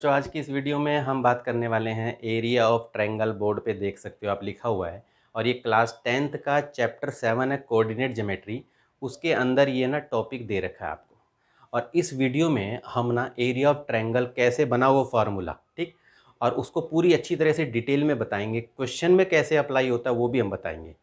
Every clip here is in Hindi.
तो आज की इस वीडियो में हम बात करने वाले हैं एरिया ऑफ ट्रायंगल। बोर्ड पे देख सकते हो आप, लिखा हुआ है। और ये क्लास 10th का चैप्टर 7 है, कोऑर्डिनेट ज्योमेट्री। उसके अंदर ये ना टॉपिक दे रखा है आपको। और इस वीडियो में हम ना एरिया ऑफ ट्रायंगल कैसे बना वो फार्मूला, ठीक, और उसको पूरी अच्छी तरह से डिटेल में बताएंगे। क्वेश्चन में कैसे अप्लाई होता है वो भी हम बताएंगे।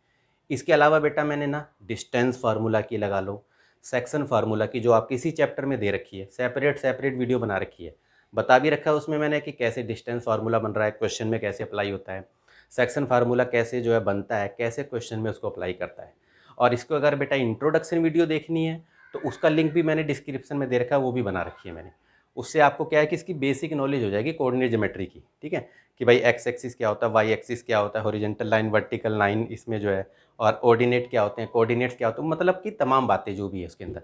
इसके अलावा बेटा मैंने ना डिस्टेंस फार्मूला की लगा लो, सेक्शन फार्मूला की जो आप किसी चैप्टर में दे रखी है, सेपरेट सेपरेट वीडियो बना रखी है। बता भी रखा है उसमें मैंने कि कैसे डिस्टेंस फार्मूला बन रहा है, क्वेश्चन में कैसे अप्लाई होता है, सेक्शन फार्मूला कैसे जो है बनता है, कैसे क्वेश्चन में उसको अप्लाई करता है। और इसको अगर बेटा इंट्रोडक्शन वीडियो देखनी है तो उसका लिंक भी मैंने डिस्क्रिप्शन में दे रखा है, वो भी बना रखी है मैंने। उससे आपको क्या है कि इसकी बेसिक नॉलेज हो जाएगी कोऑर्डिनेट ज्योमेट्री की, ठीक है, कि भाई एक्स एक्सिस क्या होता है, वाई एक्सिस क्या होता है, हॉरिजॉन्टल लाइन, वर्टिकल लाइन इसमें जो है, और ऑर्डिनेट क्या होते हैं, कोऑर्डिनेट्स क्या होते हैं, मतलब कि तमाम बातें जो भी है उसके अंदर।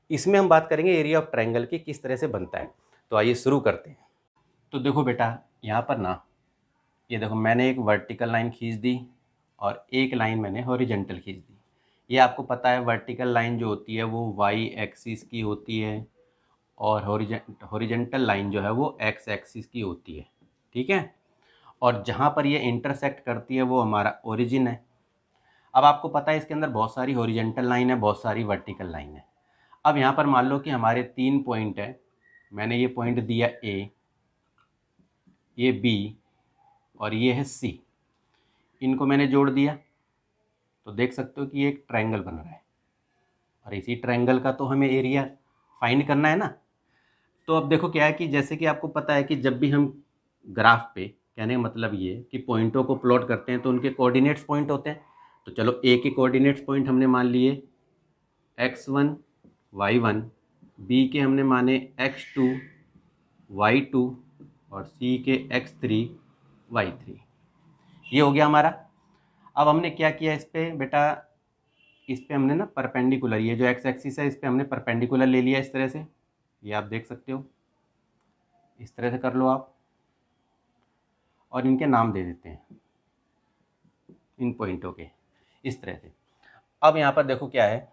इसमें हम बात करेंगे एरिया ऑफ ट्रायंगल की किस तरह से बनता है। तो आइए शुरू करते हैं। तो देखो बेटा, यहाँ पर ना ये देखो मैंने एक वर्टिकल लाइन खींच दी और एक लाइन मैंने हॉरिजॉन्टल खींच दी। ये आपको पता है वर्टिकल लाइन जो होती है वो वाई एक्सिस की होती है और हॉरिजॉन्टल लाइन जो है वो एक्स एक्सिस की होती है, ठीक है। और जहाँ पर ये इंटरसेक्ट करती है वो हमारा ओरिजिन है। अब आपको पता है इसके अंदर बहुत सारी हॉरिजॉन्टल लाइन है, बहुत सारी वर्टिकल लाइन है। अब यहाँ पर मान लो कि हमारे 3 पॉइंट है। मैंने ये पॉइंट दिया ए, ये बी और ये है सी। इनको मैंने जोड़ दिया तो देख सकते हो कि ये एक ट्रायंगल बन रहा है। और इसी ट्रायंगल का तो हमें एरिया फाइंड करना है ना। तो अब देखो क्या है कि जैसे कि आपको पता है कि जब भी हम ग्राफ पे, कहने का मतलब ये कि पॉइंटों को प्लॉट करते हैं तो उनके कोऑर्डिनेट्स पॉइंट होते हैं। तो चलो ए के कोऑर्डिनेट्स पॉइंट हमने मान लिए x1 y1, बी के हमने माने x2 y2 और सी के x3 y3। ये हो गया हमारा। अब हमने क्या किया इस पे बेटा, इस पे हमने ना परपेंडिकुलर, ये जो एक्स एक्सिस है इस पे हमने परपेंडिकुलर ले लिया इस तरह से। ये आप देख सकते हो, इस तरह से कर लो आप। और इनके नाम दे देते हैं इन पॉइंटों के, इस तरह से। अब यहाँ पर देखो क्या है,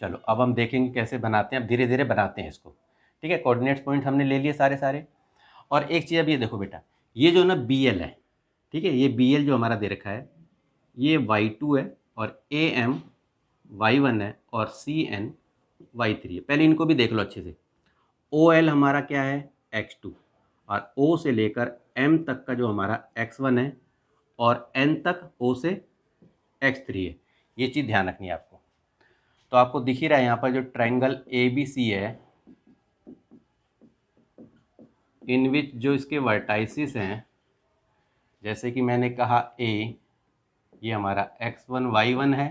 चलो अब हम देखेंगे कैसे बनाते हैं। अब धीरे धीरे बनाते हैं इसको, ठीक है। कोऑर्डिनेट्स पॉइंट हमने ले लिए सारे सारे। और एक चीज़ अब ये देखो बेटा, ये जो ना बी एल है, ठीक है, ये बी एल जो हमारा दे रखा है ये y2 है और ए एम y1 है और सी एन y3 है। पहले इनको भी देख लो अच्छे से। ओ एल हमारा क्या है x2 और ओ से लेकर m तक का जो हमारा x1 है और n तक o से x3 है। ये चीज़ ध्यान रखनी है आपको। तो आपको दिख ही रहा है यहाँ पर जो ट्रायंगल ए बी सी है, इन विच जो इसके वर्टाइसिस हैं, जैसे कि मैंने कहा ए, ये हमारा x1 y1 है,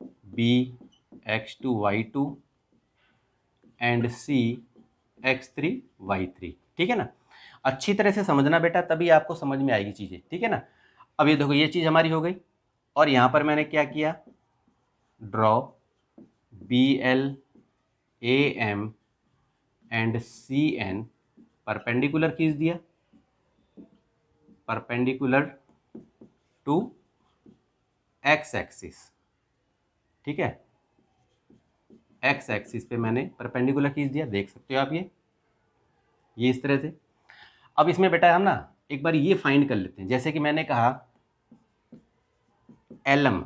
B x2 y2 and C x3 y3, ठीक है ना। अच्छी तरह से समझना बेटा, तभी आपको समझ में आएगी चीज़ें, ठीक है ना। अब ये देखो ये चीज़ हमारी हो गई। और यहाँ पर मैंने क्या किया, draw B L A M and C N perpendicular खींच दिया, परपेंडिकुलर टू एक्स एक्सिस, ठीक है। एक्स एक्सिस पे मैंने परपेंडिकुलर खींच दिया, देख सकते हो आप ये इस तरह से। अब इसमें बेटा हम ना एक बार ये फाइंड कर लेते हैं, जैसे कि मैंने कहा एल एम,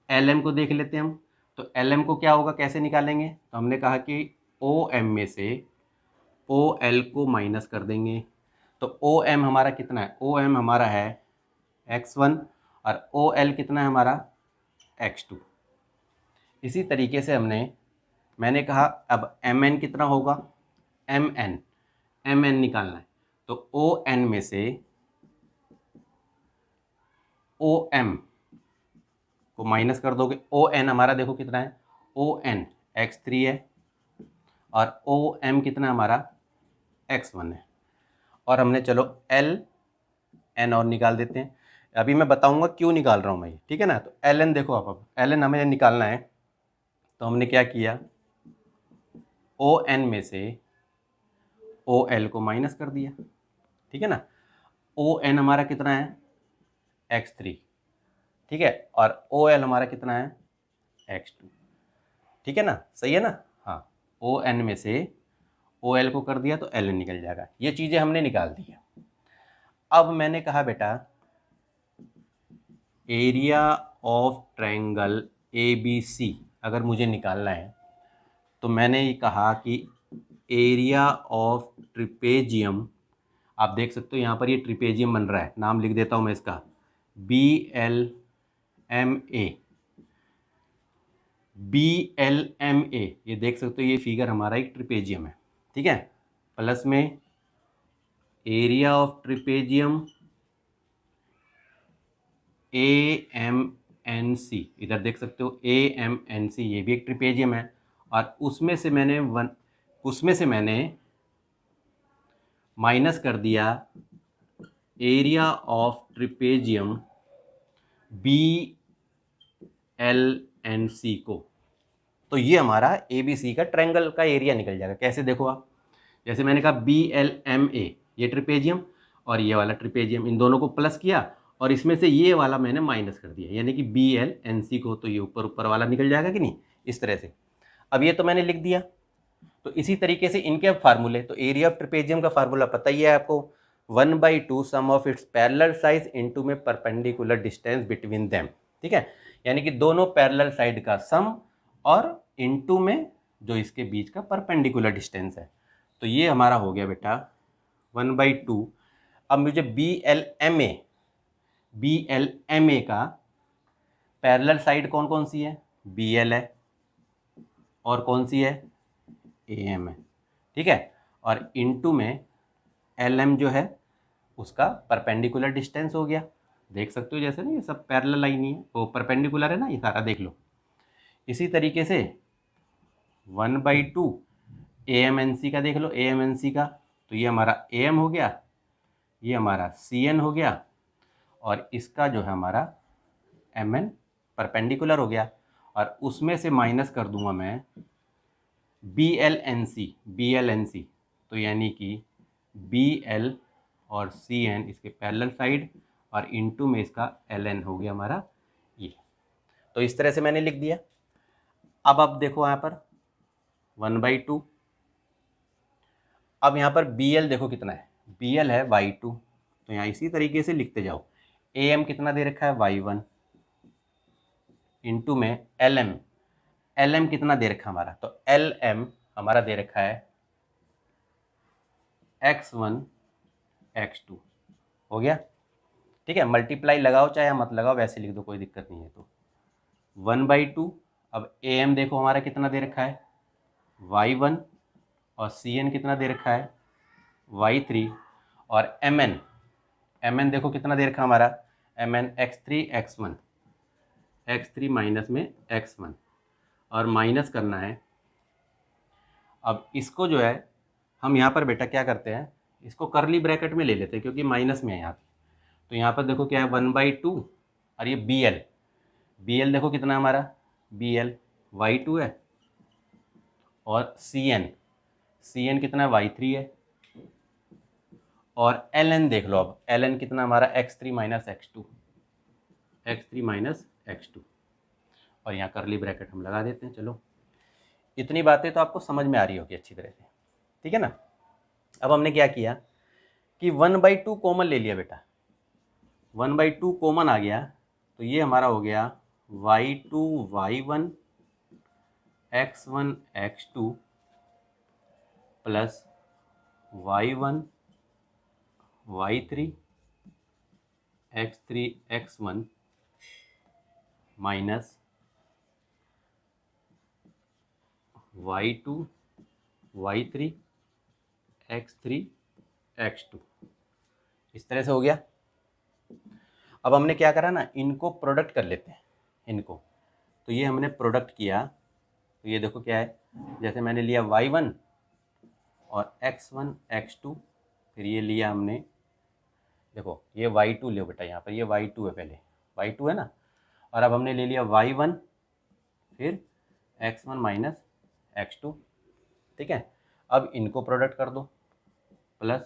एल एम को देख लेते हैं हम। तो एल एम को क्या होगा, कैसे निकालेंगे, तो हमने कहा कि ओ एम में से ओ एल को माइनस कर देंगे। तो ओ एम हमारा कितना है, ओ एम हमारा है x1 और ओ एल कितना है हमारा x2। इसी तरीके से मैंने कहा अब एम एन कितना होगा, एम एन निकालना है। तो ओ एन में से ओ एम को माइनस कर दोगे। ओ एन हमारा देखो कितना है, ओ एन x3 है और ओ एम कितना हमारा x1 है। और हमने चलो एल एन और निकाल देते हैं। अभी मैं बताऊंगा क्यों निकाल रहा हूँ मैं ये, ठीक है ना। तो एल एन देखो आप, अब एल एन हमें निकालना है। तो हमने क्या किया, ओ एन में से ओ एल को माइनस कर दिया, ठीक है ना। ओ एन हमारा कितना है x3, ठीक है, और ओ एल हमारा कितना है x2, ठीक है ना, सही है ना। हाँ, ओ एन में से ओ एल को कर दिया तो एल एन निकल जाएगा। ये चीज़ें हमने निकाल दी है। अब मैंने कहा बेटा area of triangle A B C अगर मुझे निकालना है तो मैंने ये कहा कि एरिया ऑफ ट्रिपेजियम, आप देख सकते हो यहाँ पर ये ट्रिपेजियम बन रहा है, नाम लिख देता हूँ मैं इसका BLMA। BLMA ये देख सकते हो, ये फिगर हमारा एक ट्रिपेजियम है, ठीक है। प्लस में एरिया ऑफ ट्रिपेजियम AMNC, इधर देख सकते हो AMNC, ये भी एक ट्रिपेजियम है। और उसमें से मैंने माइनस कर दिया एरिया ऑफ ट्रिपेजियम BLNC को, तो ये हमारा ABC का ट्रायंगल का एरिया निकल जाएगा। कैसे देखो आप, जैसे मैंने कहा BLMA ये ट्रिपेजियम और ये वाला ट्रिपेजियम, इन दोनों को प्लस किया और इसमें से ये वाला मैंने माइनस कर दिया, यानी कि BLNC को, तो ये ऊपर ऊपर वाला निकल जाएगा कि नहीं, इस तरह से। अब ये तो मैंने लिख दिया। तो इसी तरीके से इनके अब फार्मूले, तो एरिया ऑफ ट्रिपेजियम का फार्मूला पता ही है आपको, 1/2 सम ऑफ इट्स पैरेलल साइज इनटू में परपेंडिकुलर डिस्टेंस बिटवीन देम, ठीक है। यानी कि दोनों पैरेलल साइड का सम और इनटू में जो इसके बीच का परपेंडिकुलर डिस्टेंस है। तो ये हमारा हो गया बेटा 1/2। अब मुझे BLMA का पैरेलल साइड कौन कौन सी है, BL है और कौन सी है, AM है, ठीक है। और इनटू में LM जो है उसका परपेंडिकुलर डिस्टेंस हो गया, देख सकते हो जैसे ना ये सब पैरेलल लाइन ही है, वो परपेंडिकुलर है ना, ये सारा देख लो। इसी तरीके से 1/2 AMNC का देख लो, AMNC का, तो ये हमारा AM हो गया, ये हमारा CN हो गया और इसका जो है हमारा MN परपेंडिकुलर हो गया। और उसमें से माइनस कर दूंगा मैं BLNC, तो यानी कि BL और CN इसके पैरेलल साइड और इनटू में इसका LN हो गया हमारा ये। तो इस तरह से मैंने लिख दिया। अब आप देखो यहाँ पर 1/2, अब यहाँ पर BL देखो कितना है, BL है y2, तो यहाँ इसी तरीके से लिखते जाओ। AM कितना दे रखा है y1 इनटू में LM कितना दे रखा है हमारा, तो LM हमारा दे रखा है x1 x2, हो गया, ठीक है। मल्टीप्लाई लगाओ चाहे मत लगाओ, वैसे लिख दो, कोई दिक्कत नहीं है। तो 1/2, अब AM देखो हमारा कितना दे रखा है y1 और CN कितना दे रखा है y3 और MN देखो कितना दे रखा हमारा, MN x3 माइनस में x1 और माइनस करना है। अब इसको जो है हम यहाँ पर बेटा क्या करते हैं, इसको करली ब्रैकेट में ले लेते हैं क्योंकि माइनस में है यहाँ पे। तो यहाँ पर देखो क्या है 1/2 और ये BL देखो कितना है हमारा, BL y2 है और CN कितना है y3 है और LN देख लो, अब LN कितना हमारा x3 माइनस x2 और यहाँ करली ब्रैकेट हम लगा देते हैं। चलो इतनी बातें तो आपको समझ में आ रही होगी अच्छी तरह से, ठीक है ना। अब हमने क्या किया कि 1/2 कॉमन ले लिया बेटा, 1/2 कॉमन आ गया, तो ये हमारा हो गया y2 y1 x1 x2 plus y1 y3 x3 x1 minus y2 y3 x3 x2, इस तरह से हो गया। अब हमने क्या करा ना, इनको प्रोडक्ट कर लेते हैं इनको, तो ये हमने प्रोडक्ट किया, तो ये देखो क्या है, जैसे मैंने लिया y1 और x1 x2, फिर ये लिया हमने, देखो ये y2 लो बेटा, यहाँ पर ये y2 है, पहले y2 है ना, और अब हमने ले लिया y1 फिर x1 माइनस x2, ठीक है। अब इनको प्रोडक्ट कर दो, प्लस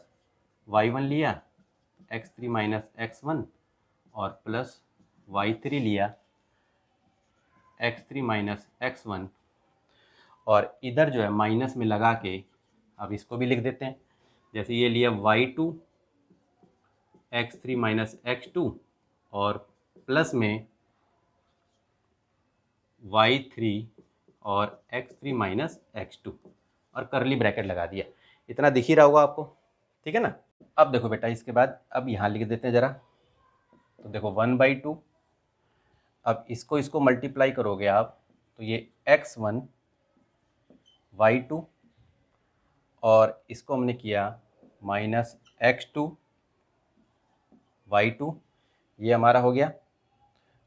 y1 लिया x3 माइनस x1 और प्लस y3 लिया x3 माइनस x1 और इधर जो है माइनस में लगा के अब इसको भी लिख देते हैं, जैसे ये लिया y2 x3 माइनस x2 और प्लस में y3 और x3 माइनस x2 और करली ब्रैकेट लगा दिया। इतना दिख ही रहा होगा आपको, ठीक है ना। अब देखो बेटा, इसके बाद अब यहाँ लिख देते हैं ज़रा, तो देखो 1/2, अब इसको मल्टीप्लाई करोगे आप तो ये x1 y2 और इसको हमने किया माइनस x2 y2, ये हमारा हो गया।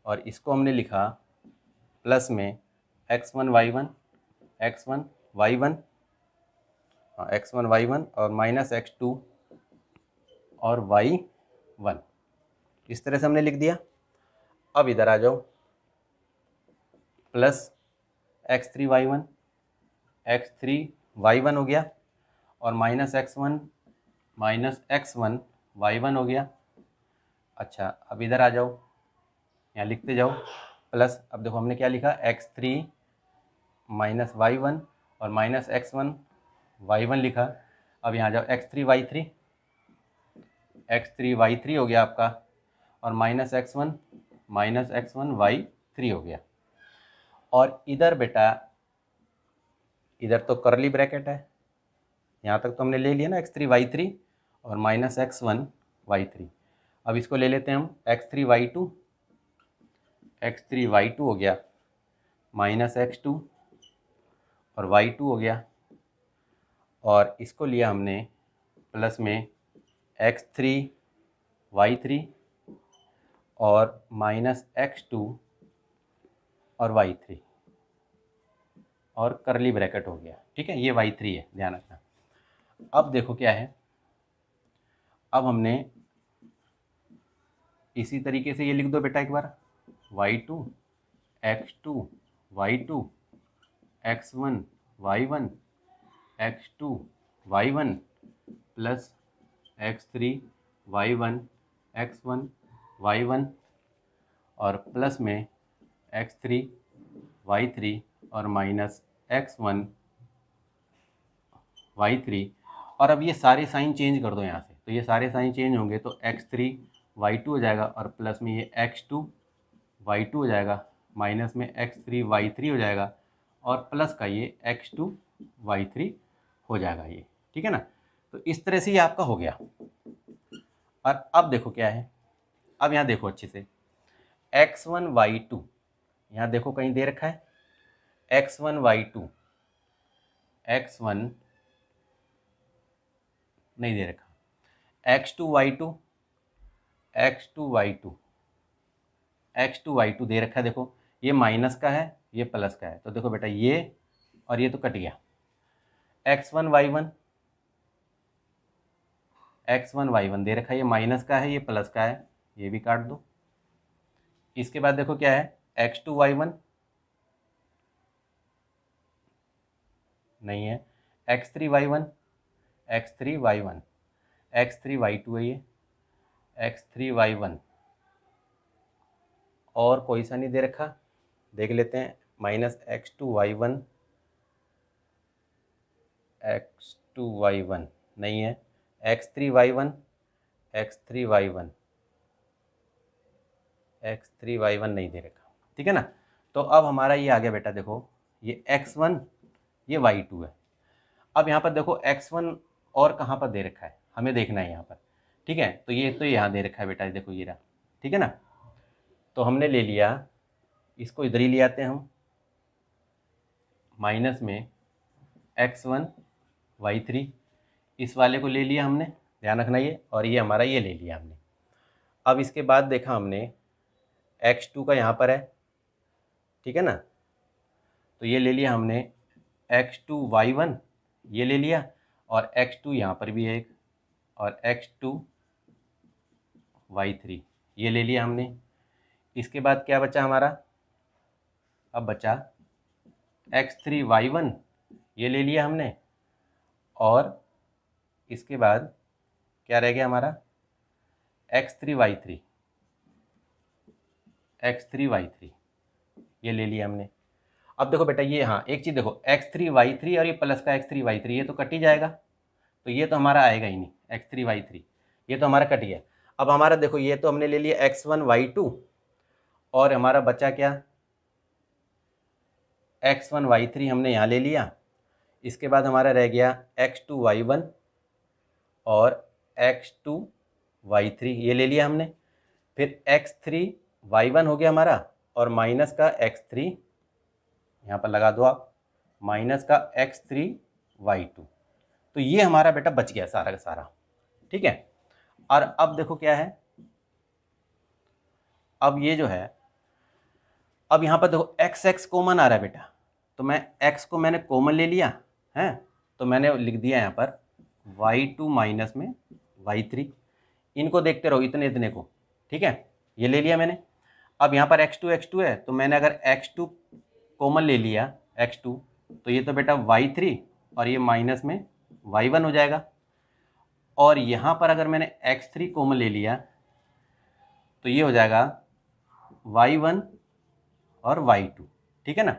और इसको हमने लिखा प्लस में x1 y1 x1 y1, हाँ x1 y1 और माइनस x2 और y1, इस तरह से हमने लिख दिया। अब इधर आ जाओ, plus x3 y1 x3 y1 हो गया और माइनस x1 y1 हो गया। अच्छा, अब इधर आ जाओ, यहाँ लिखते जाओ, प्लस अब देखो हमने क्या लिखा, x3 माइनस y1 और माइनस x1 y1 लिखा। अब यहाँ जाओ, x3 y3 हो गया आपका और माइनस x1 y3 हो गया। और इधर बेटा, इधर तो करली ब्रैकेट है, यहाँ तक तो हमने ले लिया ना, x3 y3 और माइनस x1 y3। अब इसको ले लेते हैं हम, x3 y2 हो गया माइनस x2 और y2 हो गया। और इसको लिया हमने प्लस में x3 y3 और माइनस x2 और y3 और करली ब्रैकेट हो गया, ठीक है। ये y3 है, ध्यान रखना। अब देखो क्या है, अब हमने इसी तरीके से ये लिख दो बेटा एक बार, y2 x2 y2 x1 y1 x2 y1 plus x3 y1 x1 y1 और प्लस में x3 y3 और माइनस x1 y3। और अब ये सारे साइन चेंज कर दो यहाँ से, तो ये सारे साइन चेंज होंगे तो x3 y2 हो जाएगा और प्लस में ये x2 y2 हो जाएगा, माइनस में x3 y3 हो जाएगा और प्लस का ये x2 y3 हो जाएगा ये, ठीक है ना। तो इस तरह से ये आपका हो गया। और अब देखो क्या है, अब यहाँ देखो अच्छे से, x1 y2, यहाँ देखो कहीं दे रखा है x1 y2, x1 नहीं दे रखा, x2 y2 x2 y2 x2 y2 दे रखा है। देखो ये माइनस का है, ये प्लस का है, तो देखो बेटा ये और ये तो कट गया। x1 y1 दे रखा है, ये माइनस का है, ये प्लस का है, ये भी काट दो। इसके बाद देखो क्या है, x2 y1 नहीं है, x3 y1 x3 y1 x3 y2 है ये, x3 y1 और कोई सा नहीं दे रखा, देख लेते हैं, minus x2 y1 x2 y1 नहीं है, x3 y1 x3 y1 x3 y1 नहीं दे रखा, ठीक है ना। तो अब हमारा ये आ गया बेटा, देखो ये x1 ये y2 है। अब यहाँ पर देखो x1 और कहाँ पर दे रखा है, हमें देखना है यहाँ पर, ठीक है। तो ये तो यहाँ दे रखा है बेटा, देखो ये रहा, ठीक है ना। तो हमने ले लिया, इसको इधर ही ले आते हैं हम, माइनस में x1 y3, इस वाले को ले लिया हमने, ध्यान रखना ये, और ये हमारा ये ले लिया हमने। अब इसके बाद देखा हमने x2 का यहाँ पर है, ठीक है ना, तो ये ले लिया हमने x2 y1, ये ले लिया, और x2 यहाँ पर भी है एक, और x2 y3 ये ले लिया हमने। इसके बाद क्या बचा हमारा, अब बचा x3 y1 ये ले लिया हमने, और इसके बाद क्या रह गया हमारा, x3 y3 ये ले लिया हमने। अब देखो बेटा ये, हाँ एक चीज़ देखो, x3 y3 और ये प्लस का x3 y3 ये तो कट ही जाएगा, तो ये तो हमारा आएगा ही नहीं, x3 y3, ये तो हमारा कट गया। अब हमारा देखो ये तो हमने ले लिया x1 y2 और हमारा बचा क्या, x1 y3 हमने यहाँ ले लिया। इसके बाद हमारा रह गया x2 y1 और x2 y3 ये ले लिया हमने। फिर x3 y1 हो गया हमारा और माइनस का x3 यहाँ पर लगा दो आप, माइनस का x3 y2। तो ये हमारा बेटा बच गया सारा का सारा, ठीक है। और अब देखो क्या है, अब ये जो है, अब यहाँ पर देखो x कॉमन आ रहा है बेटा, तो मैं x को मैंने कॉमन ले लिया है, तो मैंने लिख दिया यहाँ पर y2 माइनस में y3। इनको देखते रहो इतने इतने को, ठीक है, ये ले लिया मैंने। अब यहाँ पर x2 है, तो मैंने अगर x2 कॉमन ले लिया x2, तो ये तो बेटा y3 और ये माइनस में y1 हो जाएगा। और यहाँ पर अगर मैंने x3 कॉमन ले लिया तो ये हो जाएगा y1 और y2, ठीक है ना।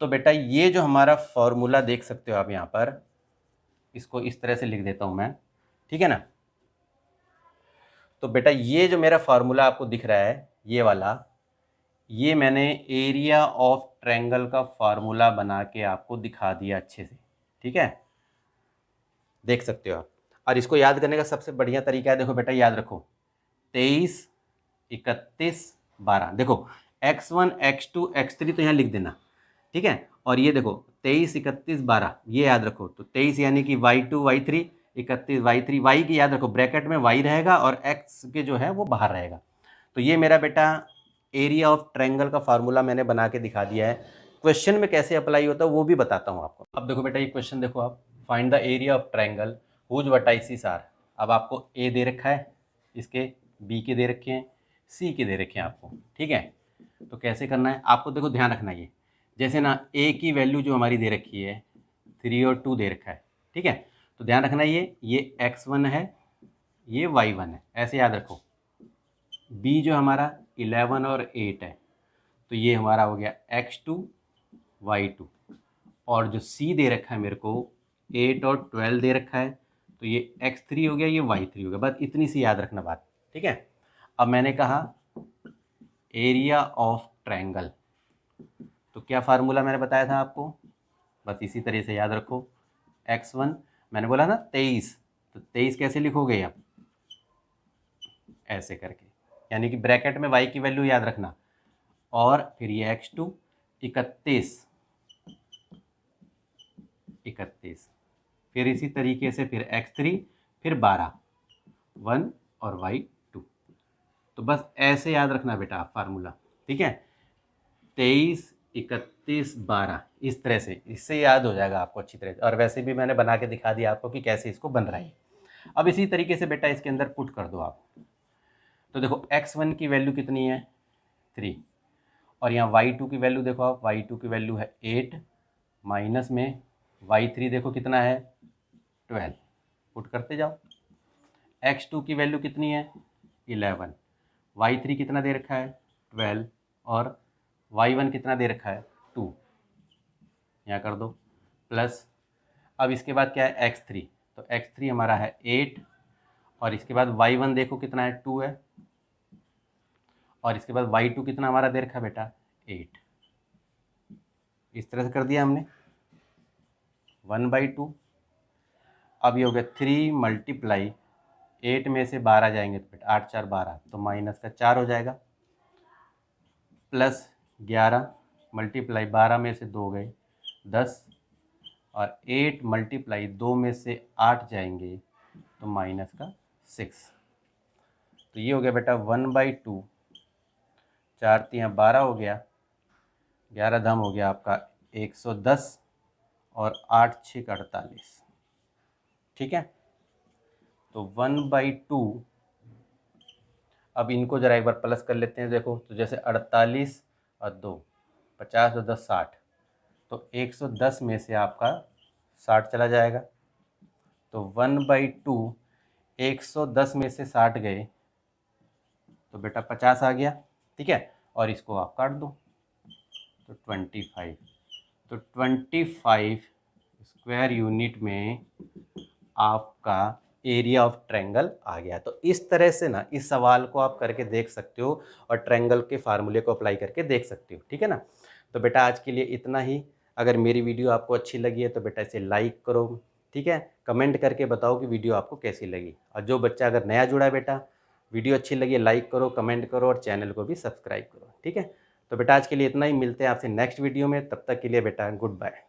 तो बेटा ये जो हमारा फॉर्मूला देख सकते हो आप यहाँ पर, इसको इस तरह से लिख देता हूँ मैं, ठीक है ना। तो बेटा ये जो मेरा फार्मूला आपको दिख रहा है ये वाला, ये मैंने एरिया ऑफ ट्रायंगल का फार्मूला बना के आपको दिखा दिया अच्छे से, ठीक है, देख सकते हो आप। और इसको याद करने का सबसे बढ़िया तरीका है, देखो बेटा याद रखो 23, 31, 12, देखो x1 x2 x3 तो यहाँ लिख देना, ठीक है। और ये देखो 23, 31, 12 ये याद रखो, तो 23 यानी कि y2 y3, 31 y3, y की याद रखो ब्रैकेट में y रहेगा और x के जो है वो बाहर रहेगा। तो ये मेरा बेटा एरिया ऑफ ट्रायंगल का फार्मूला मैंने बना के दिखा दिया है। क्वेश्चन में कैसे अप्लाई होता है वो भी बताता हूँ आपको। अब देखो बेटा ये क्वेश्चन देखो आप, find the area of triangle whose vertices are. अब आपको ए दे रखा है, इसके बी के दे रखे हैं, सी के दे रखे हैं आपको, ठीक है। तो कैसे करना है आपको, देखो ध्यान रखना, ये जैसे ना ए की वैल्यू जो हमारी दे रखी है 3 और 2 दे रखा है, ठीक है। तो ध्यान रखना ये x1 है, ये y1 है, ऐसे याद रखो। बी जो हमारा 11 और 8 है, तो ये हमारा हो गया x2 y2। और जो सी दे रखा है मेरे को 8 और 12 दे रखा है, तो ये x3 हो गया, ये y3 हो गया। बस इतनी सी याद रखना बात, ठीक है। अब मैंने कहा एरिया ऑफ ट्रायंगल, तो क्या फार्मूला मैंने बताया था आपको, बस इसी तरह से याद रखो। x1 मैंने बोला ना 23, तो 23 कैसे लिखोगे आप, ऐसे करके, यानी कि ब्रैकेट में y की वैल्यू याद रखना। और फिर ये x2 31, फिर इसी तरीके से फिर x3, फिर 12, 1 और y2। तो बस ऐसे याद रखना बेटा आप फार्मूला, ठीक है, 23, 31, 12, इस तरह से, इससे याद हो जाएगा आपको अच्छी तरह से। और वैसे भी मैंने बना के दिखा दिया आपको कि कैसे इसको बन रहा है। अब इसी तरीके से बेटा इसके अंदर पुट कर दो आप। तो देखो x1 की वैल्यू कितनी है 3, और यहाँ y2 की वैल्यू देखो आप, y2 की वैल्यू है 8, माइनस में y3 देखो कितना है 12, पुट करते जाओ। x2 की वैल्यू कितनी है 11, y3 कितना दे रखा है 12, और y1 कितना दे रखा है 2, यहाँ कर दो प्लस। अब इसके बाद क्या है x3, तो x3 हमारा है 8, और इसके बाद y1 देखो कितना है 2 है, और इसके बाद y2 कितना हमारा दे रखा है बेटा 8। इस तरह से कर दिया हमने 1/2। अब ये हो गया 3 मल्टीप्लाई 8 में से 12 जाएंगे तो बेटा 8 4 12, तो माइनस का 4 हो जाएगा, प्लस 11 मल्टीप्लाई 12 में से 2 गए 10, और 8 मल्टीप्लाई 2 में से 8 जाएंगे तो माइनस का 6। तो ये हो गया बेटा 1/2, 4 3 12 हो गया, 11 धम हो गया आपका 110, और 8 6 48, ठीक है। तो 1/2, अब इनको जरा एक बार प्लस कर लेते हैं, देखो तो जैसे 48 और 2 50 और 10 60, तो 110 में से आपका 60 चला जाएगा। तो 1/2 110 में से 60 गए तो बेटा 50 आ गया, ठीक है। और इसको आप काट दो तो 25, तो 25 स्क्वायर यूनिट में आपका एरिया ऑफ ट्रायंगल आ गया। तो इस तरह से ना इस सवाल को आप करके देख सकते हो और ट्रायंगल के फार्मूले को अप्लाई करके देख सकते हो, ठीक है ना। तो बेटा आज के लिए इतना ही। अगर मेरी वीडियो आपको अच्छी लगी है तो बेटा इसे लाइक करो, ठीक है। कमेंट करके बताओ कि वीडियो आपको कैसी लगी। और जो बच्चा अगर नया जुड़ा है बेटा, वीडियो अच्छी लगी लाइक करो, कमेंट करो और चैनल को भी सब्सक्राइब करो, ठीक है। तो बेटा आज के लिए इतना ही, मिलते हैं आपसे नेक्स्ट वीडियो में। तब तक के लिए बेटा गुड बाय।